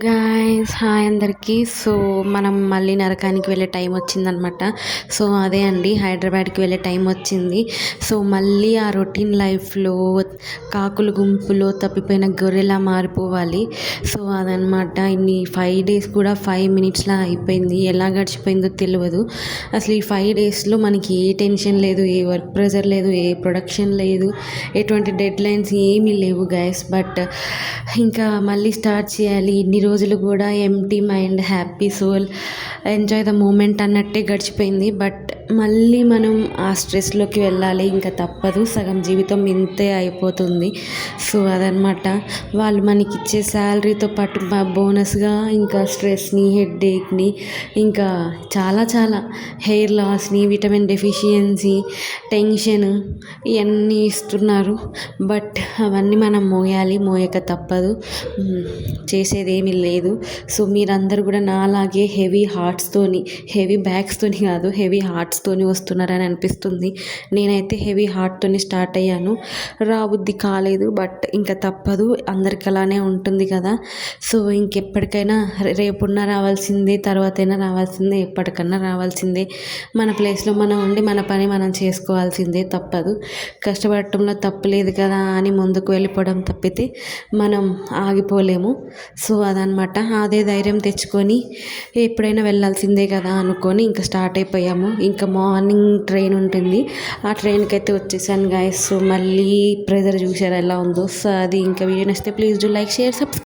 Guys hi అందరికీ. So మనం మళ్ళీ నరకానికి వెళ్ళే టైం వచ్చిందనమాట. సో అదే అండి, హైదరాబాద్కి వెళ్ళే టైం వచ్చింది. సో మళ్ళీ ఆ రొటీన్ లైఫ్లో కాకుల గుంపులో తప్పిపోయిన గొర్రెలా మారిపోవాలి. సో అదనమాట. ఇన్ని 5 డేస్ కూడా 5 మినిట్స్లా అయిపోయింది. ఎలా గడిచిపోయిందో తెలియదు. అసలు ఈ 5 డేస్లో మనకి ఏ టెన్షన్ లేదు, ఏ వర్క్ ప్రెజర్ లేదు, ఏ ప్రొడక్షన్ లేదు, ఎటువంటి డెడ్ లైన్స్ ఏమీ లేవు గైస్. బట్ ఇంకా మళ్ళీ స్టార్ట్ చేయాలి. ఇన్ని రోజులు కూడా empty mind, happy soul, enjoy the moment అన్నట్టే గడిచిపోయింది. బట్ మళ్ళీ మనం ఆ స్ట్రెస్లోకి వెళ్ళాలి. ఇంకా తప్పదు, సగం జీవితం ఇంతే అయిపోతుంది. సో అదనమాట. వాళ్ళు మనకి ఇచ్చే శాలరీతో పాటు బోనస్గా ఇంకా స్ట్రెస్ని, హెడ్ఏక్ని, ఇంకా చాలా చాలా హెయిర్ లాస్ని, విటమిన్ డెఫిషియన్సీ, టెన్షన్, ఇవన్నీ ఇస్తున్నారు. బట్ అవన్నీ మనం మోయాలి, మోయక తప్పదు, చేసేది ఏమీ లేదు. సో మీరందరూ కూడా నాలాగే హెవీ హార్ట్స్తోని, హెవీ బ్యాగ్స్తోని కాదు, హెవీ హార్ట్స్తోని వస్తున్నారని అనిపిస్తుంది. నేనైతే హెవీ హార్ట్తోని స్టార్ట్ అయ్యాను. రాబుద్ది కాలేదు. బట్ ఇంకా తప్పదు, అందరికి అలానే ఉంటుంది కదా. సో ఇంకెప్పటికైనా రేపున్నా రావాల్సిందే, తర్వాతైనా రావాల్సిందే, ఎప్పటికన్నా రావాల్సిందే. మన ప్లేస్లో మనం ఉండి మన పని మనం చేసుకోవాల్సిందే, తప్పదు. కష్టపడటంలో తప్పులేదు కదా అని ముందుకు వెళ్ళిపోవడం తప్పితే మనం ఆగిపోలేము. సో అదనమాట. అదే ధైర్యం తెచ్చుకొని ఎప్పుడైనా వెళ్ళాల్సిందే కదా అనుకొని ఇంకా స్టార్ట్ అయిపోయాము. ఇంకా మార్నింగ్ ట్రైన్ ఉంటుంది, ఆ ట్రైన్కి అయితే వచ్చేసాను గాయస్. సో మళ్ళీ ప్రెజర్ చూసారు ఎలా ఉందో. సో అది ఇంకా వీడియో నచ్చితే please do like, share, subscribe.